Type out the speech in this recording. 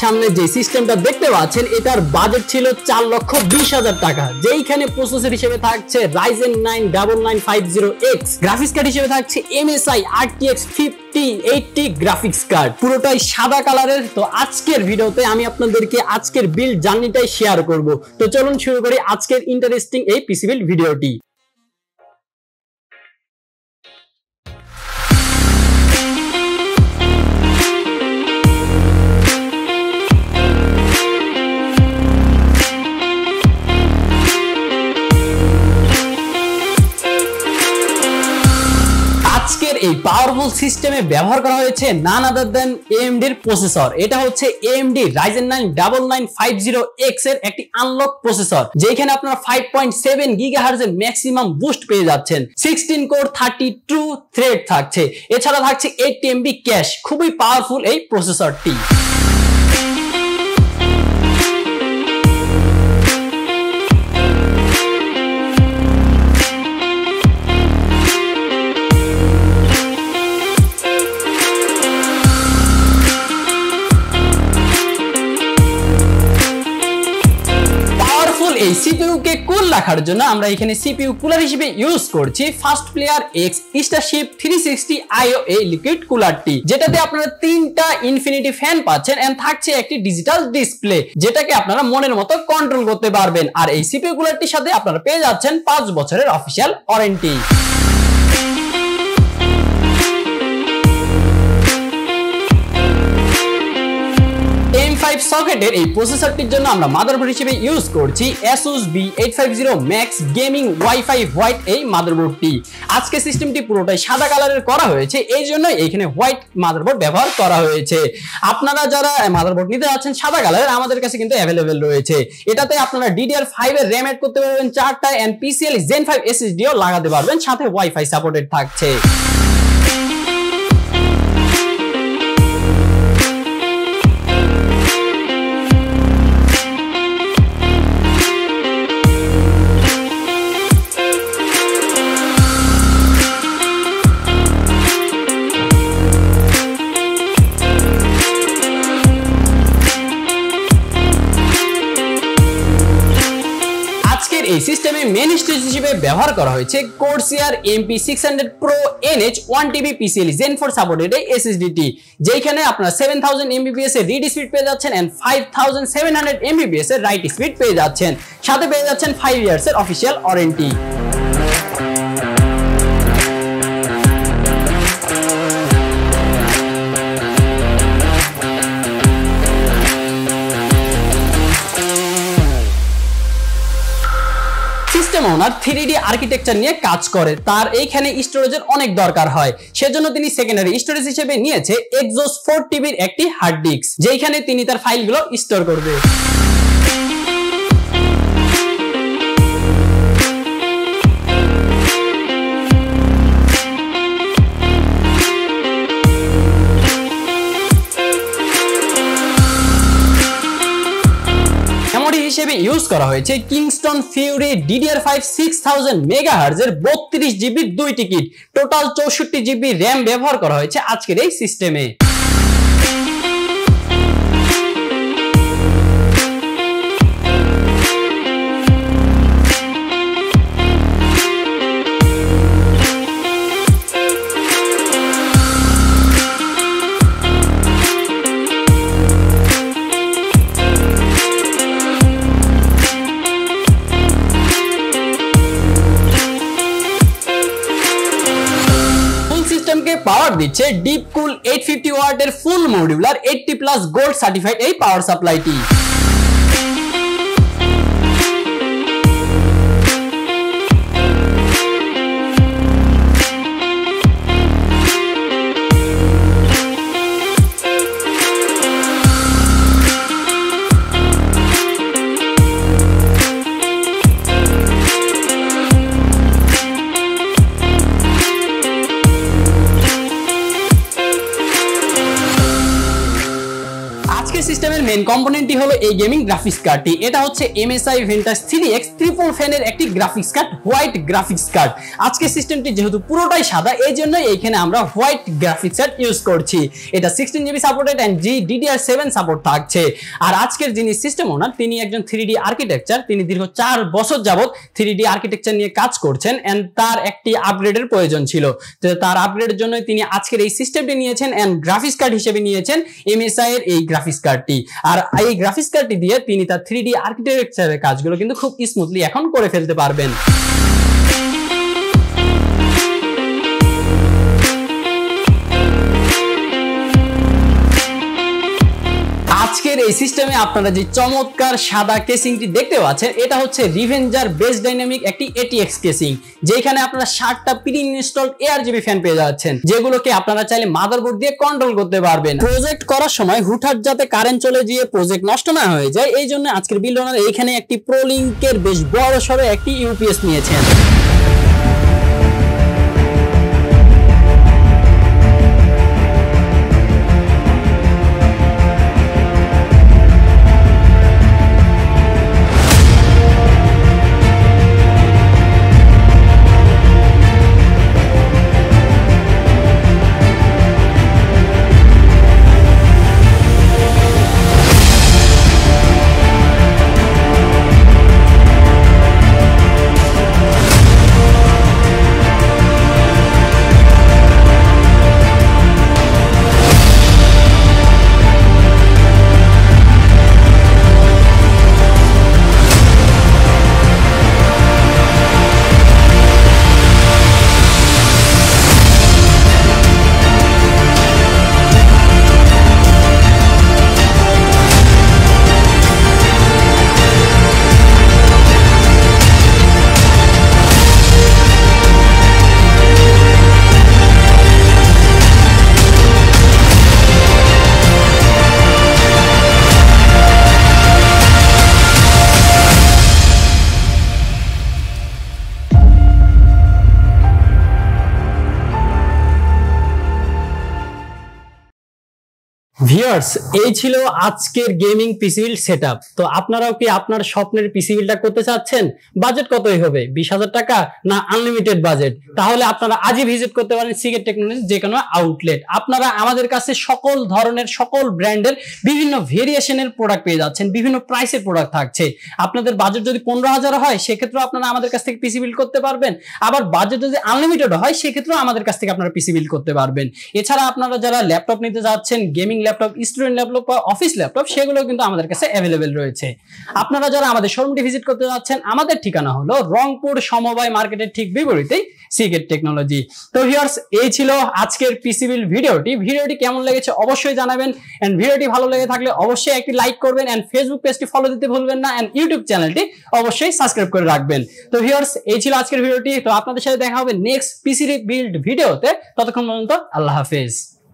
সামনে যে সিস্টেমটা দেখতে পাচ্ছেন এটার বাজেট ছিল 4,20,000 টাকা, যেইখানে প্রসেসর হিসেবে থাকছে Ryzen 9 9950X, গ্রাফিক্স কার্ড হিসেবে থাকছে MSI RTX 5080 গ্রাফিক্স কার্ড, পুরোটাই সাদা কালারের। তো আজকের ভিডিওতে আমি আপনাদেরকে আজকের বিল্ড জার্নিটাই শেয়ার করব। তো চলুন শুরু করি আজকের ইন্টারেস্টিং এই পিসি বিল্ড ভিডিওটি। আজকের এই পাওয়ারফুল সিস্টেমে ব্যবহার করা হয়েছে নান আদার দ্যান AMD এর প্রসেসর। এটা হচ্ছে AMD Ryzen 9 9950X এর একটি আনলক প্রসেসর, যেখানে আপনারা 5.7 GHz এর ম্যাক্সিমাম বুস্ট পেয়ে যাচ্ছেন। 16 কোর 32 থ্রেড থাকছে, এছাড়া থাকছে 8 MB ক্যাশ। খুবই পাওয়ারফুল এই প্রসেসরটি। এই CPU কে কুল রাখার জন্য আমরা এখানে CPU কুলার হিসেবে ইউজ করছি first player X Starship 360 IO এই লিকুইড কুলারটি, যেটাতে আপনারা 3টা ইনফিনিটি ফ্যান পাচ্ছেন এন্ড থাকছে একটি ডিজিটাল ডিসপ্লে, যেটাকে আপনারা মনের মতো কন্ট্রোল করতে পারবেন। আর এই CPU কুলারটির সাথে আপনারা পেয়ে যাচ্ছেন 5 বছরের অফিশিয়াল ওয়ারেন্টি। M5 সকেটের এই প্রসেসরটির জন্য আমরা মাদারবোর্ড হিসেবে ইউজ করছি Asus B850 Max Gaming Wi-Fi white এই মাদারবোর্ডটি। আজকে সিস্টেমটি পুরোটাই সাদা কালারের করা হয়েছে, এই জন্য এখানে হোয়াইট মাদারবোর্ড ব্যবহার করা হয়েছে। আপনারা যারা মাদারবোর্ড নিতে যাচ্ছেন সাদা কালারের, আমাদের কাছে কিন্তু অ্যাভেলেবেল রয়েছে। এটাতে আপনারা DDR5 এর RAM অ্যাড করতে পারবেন 4টা এন্ড PCIe Gen 5 SSD ও লাগাতে পারবেন, সাথে Wi-Fi সাপোর্টেড থাকছে। এই সিস্টেমে মেইন স্টোরেজ হিসেবে ব্যবহার করা হয়েছে Corsair MP600 Pro NH 1TB PCIe Gen 4 supported এই SSD-টি, যেখানে আপনারা 7000 Mbps এর রিড স্পিড পেয়ে যাচ্ছেন এন্ড 5700 Mbps এর রাইট স্পিড পেয়ে যাচ্ছেন, সাথে পেয়ে যাচ্ছেন 5 ইয়ার্স এর অফিশিয়াল ওয়ারেন্টি। ওনার 3D আর্কিটেকচার নিয়ে কাজ করে, তার এইখানে স্টোরেজের অনেক দরকার হয়, সেজন্য তিনি সেকেন্ডারি স্টোরেজ হিসেবে নিয়েছে Exos 4TB এর একটি হার্ড ডিস্ক, যেখানে তিনি তার ফাইলগুলো স্টোর করবে। হিসেবে ইউজ করা হয়েছে Kingston Fury DDR5 6000 MHz এর 32GB 2টি কিট, টোটাল 64GB RAM ব্যবহার করা হয়েছে আজকের এই সিস্টেমে। পাওয়ার দিচ্ছে ডিপকুল 850 ওয়াটের ফুল মডিউলার 80+ গোল্ড সার্টিফাইড এই পাওয়ার সাপ্লাইটি। মেইন কম্পোনেন্টটি হলো এই গেমিং গ্রাফিক্স কার্ডটি। এটা হচ্ছে MSI Ventus 3X ট্রিপল ফ্যানের একটি graphics card, white graphics card. আজকে সিস্টেমটি যেহেতু পুরোটাই সাদা, এই জন্য এইখানে আমরা হোয়াইট গ্রাফিক্স কার্ড ইউজ করছি। এটা 16GB supported and GDDR7 support থাকছে। আর আজকের যিনি সিস্টেম ওনার, তিনি একজন 3D আর্কিটেকচার। তিনি দীর্ঘ 4 বছর যাবত 3D আর্কিটেকচার নিয়ে কাজ করছেন এন্ড তার একটি আপগ্রেডের প্রয়োজন ছিল। তো তার আপগ্রেডের জন্য তিনি আজকের এই সিস্টেমটি নিয়েছেন এন্ড গ্রাফিক্স কার্ড হিসেবে নিয়েছেন MSI এর এই গ্রাফিক্স কার্ডটি। আর এই গ্রাফিক্স কার্ডটি দিয়ে তিনি তার 3D আর্কিটেকচারের কাজগুলো কিন্তু খুব স্মুথলি এখন করে ফেলতে পারবেন। আজকের এই সিস্টেমে আপনারা যে চমৎকার সাদা কেসিংটি দেখতে পাচ্ছেন, এটা হচ্ছে রিভেঞ্জার বেস ডাইনামিক একটি ATX কেসিং, যেখানে আপনারা 60টা প্রি ইনস্টলড ARGB ফ্যান পেয়ে যাচ্ছেন, যেগুলোকে আপনারা চাইলে মাদারবোর্ড দিয়ে কন্ট্রোল করতে পারবেন। প্রজেক্ট করার সময় হুটহাট যাতে কারেন্ট চলে গিয়ে প্রজেক্ট নষ্ট না হয়ে যায়, এই জন্য আজকের বিল্ড ওনার এইখানে একটি প্রোলিংকের বেশ বড় সড়ো একটি UPS নিয়েছেন। ভিউয়ার্স, এই ছিল আজকের গেমিং পিসি বিল্ড সেটআপ। তো আপনারাও কি আপনার স্বপ্নের পিসি বিল্ডটা করতে চাচ্ছেন? বাজেট কতই হবে? 20,000 টাকা না আনলিমিটেড বাজেট? তাহলে আপনারা আজই ভিজিট করতে পারেন সিগেট টেকনোলজি যে কোনো আউটলেট। আপনারা আমাদের কাছে সকল ধরনের সকল ব্র্যান্ডের বিভিন্ন ভেরিয়েশনের প্রোডাক্ট পেয়ে যাচ্ছেন, বিভিন্ন প্রাইসের প্রোডাক্ট থাকছে। আপনাদের বাজেট যদি 15,000 হয়, সেক্ষেত্রে আপনারা আমাদের কাছ থেকে পিসি বিল্ড করতে পারবেন। আবার বাজেট যদি আনলিমিটেড হয়, সেক্ষেত্রে আমাদের কাছ থেকে আপনারা পিসি বিল্ড করতে পারবেন। এছাড়া আপনারা যারা ল্যাপটপ নিতে যাচ্ছেন, গেমিং ল্যাপটপ, স্টুডেন্ট ল্যাপটপ বা অফিস ল্যাপটপ, সেগুলো কিন্তু আমাদের কাছে অ্যাভেলেবেল রয়েছে। আপনারা যারা আমাদের শোরুমটি ভিজিট করতে যাচ্ছেন, আমাদের ঠিকানা হলো রংপুর সমবায় মার্কেটের ঠিক বিপরীতেই সিগেট টেকনোলজি। তো ভিউয়ার্স, এই ছিল আজকের পিসি বিল্ড ভিডিওটি কেমন লেগেছে অবশ্যই জানাবেন এন্ড ভিডিওটি ভালো লেগে থাকলে অবশ্যই একটি লাইক করবেন এন্ড ফেসবুক পেজটি ফলো দিতে ভুলবেন না এন্ড ইউটিউব চ্যানেলটি অবশ্যই সাবস্ক্রাইব করে রাখবেন। তো ভিউয়ার্স, এই ছিল আজকের ভিডিওটি। তো আপনাদের সাথে দেখা হবে নেক্সট পিসি বিল্ড ভিডিওতে। ততক্ষণ পর্যন্ত আল্লাহ হাফেজ।